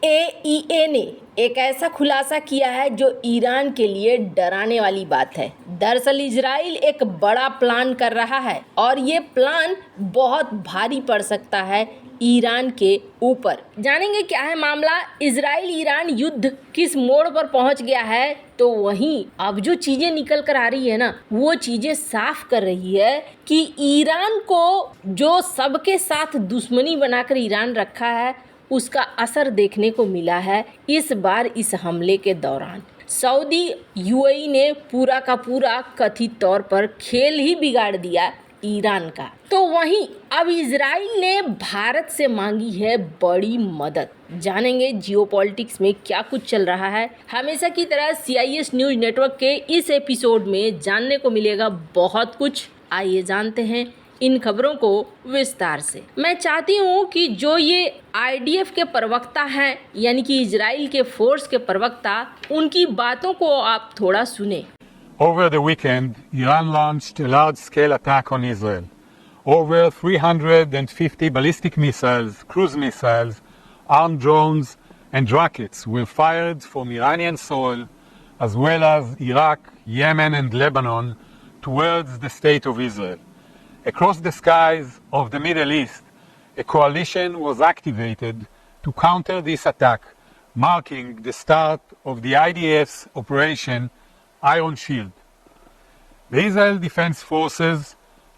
IAEA ने एक ऐसा खुलासा किया है जो ईरान के लिए डराने वाली बात है। दरअसल इजराइल एक बड़ा प्लान कर रहा है और ये प्लान बहुत भारी पड़ सकता है ईरान के ऊपर। जानेंगे क्या है मामला, इजराइल ईरान युद्ध किस मोड़ पर पहुंच गया है, तो वहीं अब जो चीजें निकल कर आ रही है ना, वो चीजें साफ कर रही है कि ईरान को जो सबके साथ दुश्मनी बनाकर ईरान रखा है उसका असर देखने को मिला है इस बार इस हमले के दौरान। सऊदी यूएई ने पूरा का पूरा कथित तौर पर खेल ही बिगाड़ दिया ईरान का। तो वहीं अब इजराइल ने भारत से मांगी है बड़ी मदद। जानेंगे जियोपॉलिटिक्स में क्या कुछ चल रहा है। हमेशा की तरह CIS न्यूज नेटवर्क के इस एपिसोड में जानने को मिलेगा बहुत कुछ। आइए जानते हैं इन खबरों को विस्तार से। मैं चाहती हूँ कि जो ये IDF के प्रवक्ता हैं, यानी कि इजराइल के फोर्स के प्रवक्ता, उनकी बातों को आप थोड़ा सुने। Over the weekend, Iran launched a large-scale attack on Israel. Over 350 ballistic missiles, cruise missiles, armed drones and rockets were fired from Iranian soil as well as Iraq, Yemen and Lebanon towards the state of Israel. Across the skies of the Middle East, a coalition was activated to counter this attack, marking the start of the IDF's Operation Iron Shield. The Israel Defense Forces,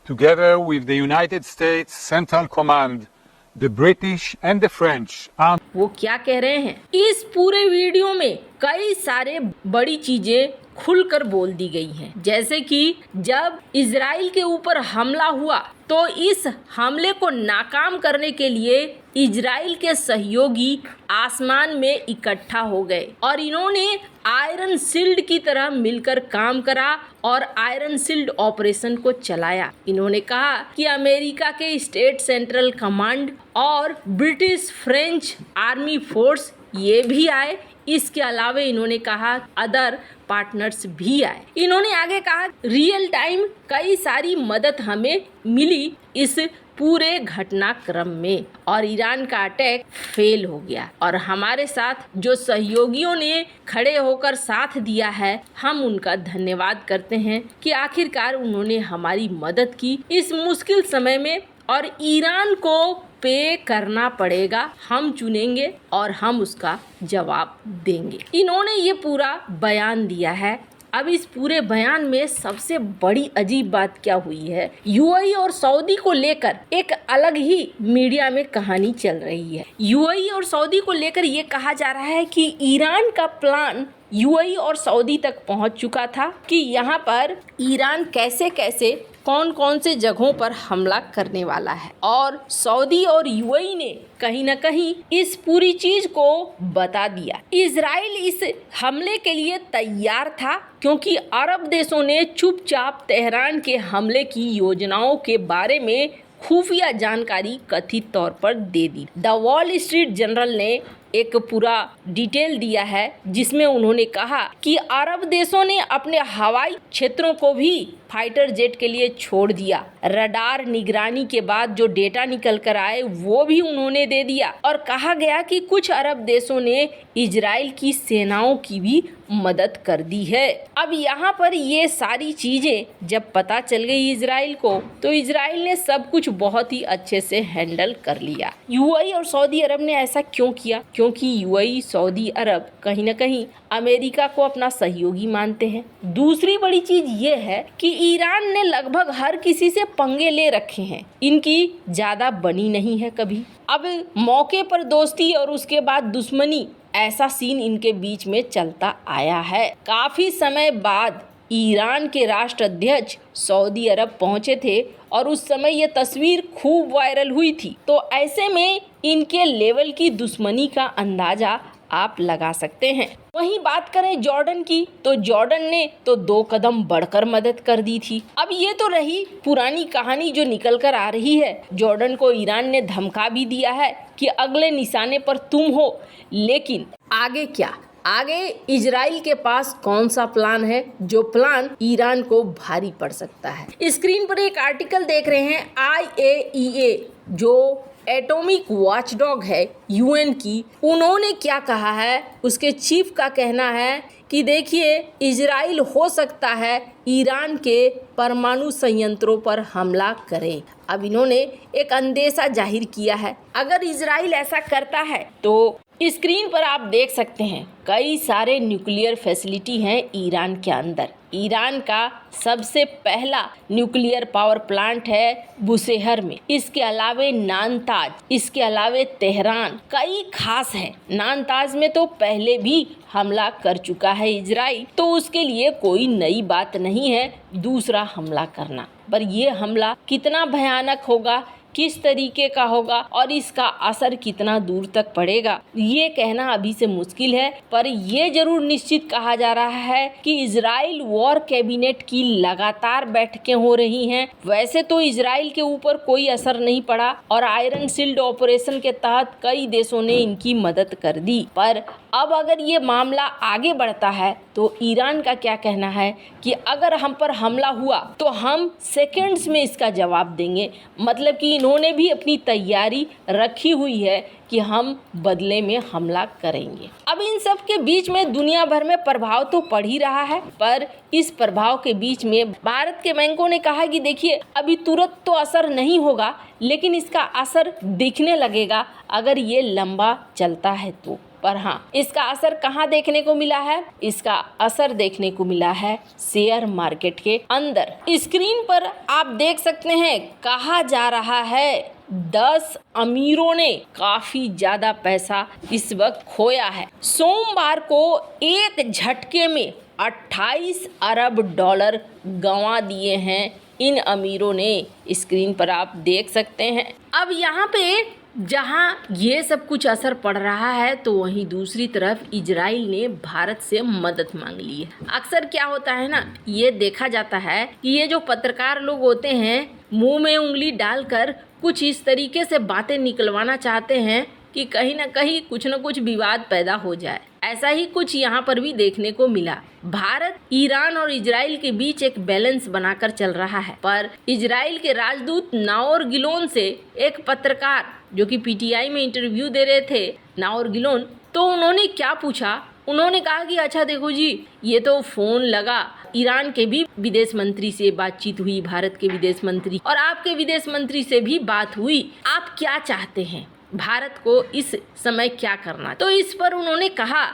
together with the United States Central Command, the British and the French armed वो क्या कह रहे हैं? इस पूरे video में कई सारे बड़ी चीजें खुलकर बोल दी गई हैं। जैसे कि जब इजराइल के ऊपर हमला हुआ तो इस हमले को नाकाम करने के लिए इजराइल के सहयोगी आसमान में इकट्ठा हो गए और इन्होंने आयरन शील्ड की तरह मिलकर काम करा और आयरन शील्ड ऑपरेशन को चलाया। इन्होंने कहा कि अमेरिका के स्टेट सेंट्रल कमांड और ब्रिटिश फ्रेंच आर्मी फोर्स ये भी आए। इसके अलावा इन्होंने कहा अदर पार्टनर्स भी आए। इन्होंने आगे कहा रियल टाइम कई सारी मदद हमें मिली इस पूरे घटनाक्रम में और ईरान का अटैक फेल हो गया और हमारे साथ जो सहयोगियों ने खड़े होकर साथ दिया है, हम उनका धन्यवाद करते हैं कि आखिरकार उन्होंने हमारी मदद की इस मुश्किल समय में और ईरान को पे करना पड़ेगा, हम चुनेंगे और हम उसका जवाब देंगे। इन्होंने ये पूरा बयान दिया है। अब इस पूरे बयान में सबसे बड़ी अजीब बात क्या हुई है, यूएई और सऊदी को लेकर एक अलग ही मीडिया में कहानी चल रही है। यूएई और सऊदी को लेकर ये कहा जा रहा है कि ईरान का प्लान यूएई और सऊदी तक पहुंच चुका था कि यहाँ पर ईरान कैसे कैसे कौन कौन से जगहों पर हमला करने वाला है और सऊदी और यूएई ने कहीं न कहीं इस पूरी चीज को बता दिया। इजराइल इस हमले के लिए तैयार था क्योंकि अरब देशों ने चुपचाप तेहरान के हमले की योजनाओं के बारे में खुफिया जानकारी कथित तौर पर दे दी। द वॉल स्ट्रीट जर्नल ने एक पूरा डिटेल दिया है जिसमें उन्होंने कहा कि अरब देशों ने अपने हवाई क्षेत्रों को भी फाइटर जेट के लिए छोड़ दिया। रडार निगरानी के बाद जो डेटा निकल कर आए वो भी उन्होंने दे दिया और कहा गया कि कुछ अरब देशों ने इजराइल की सेनाओं की भी मदद कर दी है। अब यहाँ पर ये सारी चीजें जब पता चल गई इजराइल को, तो इजराइल ने सब कुछ बहुत ही अच्छे से हैंडल कर लिया। यूएई और सऊदी अरब ने ऐसा क्यों किया? क्योंकि यूएई सऊदी अरब कहीं न कहीं अमेरिका को अपना सहयोगी मानते हैं। दूसरी बड़ी चीज ये है कि ईरान ने लगभग हर किसी से पंगे ले रखे हैं, इनकी ज्यादा बनी नहीं है कभी। अब मौके पर दोस्ती और उसके बाद दुश्मनी, ऐसा सीन इनके बीच में चलता आया है। काफी समय बाद ईरान के राष्ट्राध्यक्ष सऊदी अरब पहुंचे थे और उस समय ये तस्वीर खूब वायरल हुई थी। तो ऐसे में इनके लेवल की दुश्मनी का अंदाजा आप लगा सकते हैं। वहीं बात करें जॉर्डन की, तो जॉर्डन ने तो 2 कदम बढ़कर मदद कर दी थी। अब ये तो रही पुरानी कहानी जो निकल कर आ रही है। जॉर्डन को ईरान ने धमका भी दिया है कि अगले निशाने पर तुम हो, लेकिन आगे क्या? आगे इजराइल के पास कौन सा प्लान है जो प्लान ईरान को भारी पड़ सकता है? स्क्रीन पर एक आर्टिकल देख रहे हैं, IAEA जो एटॉमिक वॉचडॉग है यूएन की, उन्होंने क्या कहा है, उसके चीफ का कहना है कि देखिए इजराइल हो सकता है ईरान के परमाणु संयंत्रों पर हमला करे। अब इन्होंने एक अंदेशा जाहिर किया है, अगर इजराइल ऐसा करता है तो स्क्रीन पर आप देख सकते हैं कई सारे न्यूक्लियर फैसिलिटी हैं ईरान के अंदर। ईरान का सबसे पहला न्यूक्लियर पावर प्लांट है बुशेहर में, इसके अलावे नानताज, इसके अलावे तेहरान, कई खास है। नानताज में तो पहले भी हमला कर चुका है इजराइल, तो उसके लिए कोई नई बात नहीं है दूसरा हमला करना। पर ये हमला कितना भयानक होगा, किस तरीके का होगा और इसका असर कितना दूर तक पड़ेगा, ये कहना अभी से मुश्किल है। पर ये जरूर निश्चित कहा जा रहा है कि इजराइल वॉर कैबिनेट की लगातार बैठकें हो रही हैं। वैसे तो इजराइल के ऊपर कोई असर नहीं पड़ा और आयरन शील्ड ऑपरेशन के तहत कई देशों ने इनकी मदद कर दी, पर अब अगर ये मामला आगे बढ़ता है तो ईरान का क्या कहना है कि अगर हम पर हमला हुआ तो हम सेकंड्स में इसका जवाब देंगे। मतलब कि इन्होंने भी अपनी तैयारी रखी हुई है कि हम बदले में हमला करेंगे। अब इन सब के बीच में दुनिया भर में प्रभाव तो पड़ ही रहा है, पर इस प्रभाव के बीच में भारत के बैंकों ने कहा कि देखिए अभी तुरंत तो असर नहीं होगा, लेकिन इसका असर दिखने लगेगा अगर ये लंबा चलता है तो। पर हाँ, इसका असर कहाँ देखने को मिला है? इसका असर देखने को मिला है शेयर मार्केट के अंदर। स्क्रीन पर आप देख सकते हैं, कहा जा रहा है 10 अमीरों ने काफी ज्यादा पैसा इस वक्त खोया है। सोमवार को एक झटके में 28 अरब डॉलर गंवा दिए हैं इन अमीरों ने। स्क्रीन पर आप देख सकते हैं। अब यहाँ पे जहाँ ये सब कुछ असर पड़ रहा है तो वहीं दूसरी तरफ इजराइल ने भारत से मदद मांग ली है। अक्सर क्या होता है ना, ये देखा जाता है कि ये जो पत्रकार लोग होते हैं मुंह में उंगली डालकर कुछ इस तरीके से बातें निकलवाना चाहते हैं कि कहीं ना कहीं कुछ न कुछ विवाद पैदा हो जाए। ऐसा ही कुछ यहाँ पर भी देखने को मिला। भारत ईरान और इजराइल के बीच एक बैलेंस बनाकर चल रहा है, पर इजराइल के राजदूत नाओर गिलोन से एक पत्रकार जो कि पीटीआई में इंटरव्यू दे रहे थे, नाओर गिलोन, तो उन्होंने क्या पूछा, उन्होंने कहा कि अच्छा देखो जी, ये तो फोन लगा, ईरान के भी विदेश मंत्री से बातचीत हुई, भारत के विदेश मंत्री और आपके विदेश मंत्री से भी बात हुई, आप क्या चाहते हैं, भारत को इस समय क्या करना। तो इस पर उन्होंने कहा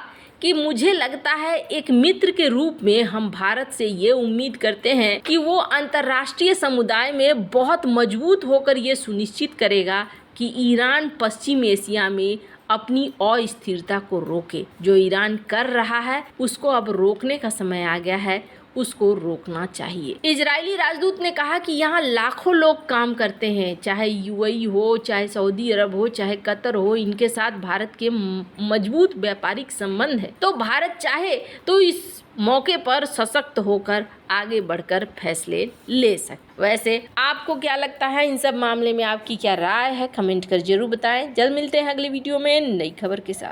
कि मुझे लगता है एक मित्र के रूप में हम भारत से ये उम्मीद करते हैं कि वो अंतर्राष्ट्रीय समुदाय में बहुत मजबूत होकर ये सुनिश्चित करेगा कि ईरान पश्चिम एशिया में अपनी अस्थिरता को रोके। जो ईरान कर रहा है उसको अब रोकने का समय आ गया है, उसको रोकना चाहिए। इजरायली राजदूत ने कहा कि यहाँ लाखों लोग काम करते हैं, चाहे यूएई हो, चाहे सऊदी अरब हो, चाहे कतर हो, इनके साथ भारत के मजबूत व्यापारिक संबंध है। तो भारत चाहे तो इस मौके पर सशक्त होकर आगे बढ़कर फैसले ले सकते। वैसे आपको क्या लगता है इन सब मामले में, आपकी क्या राय है, कमेंट कर जरूर बताएं। जल्द मिलते हैं अगले वीडियो में नई खबर के साथ।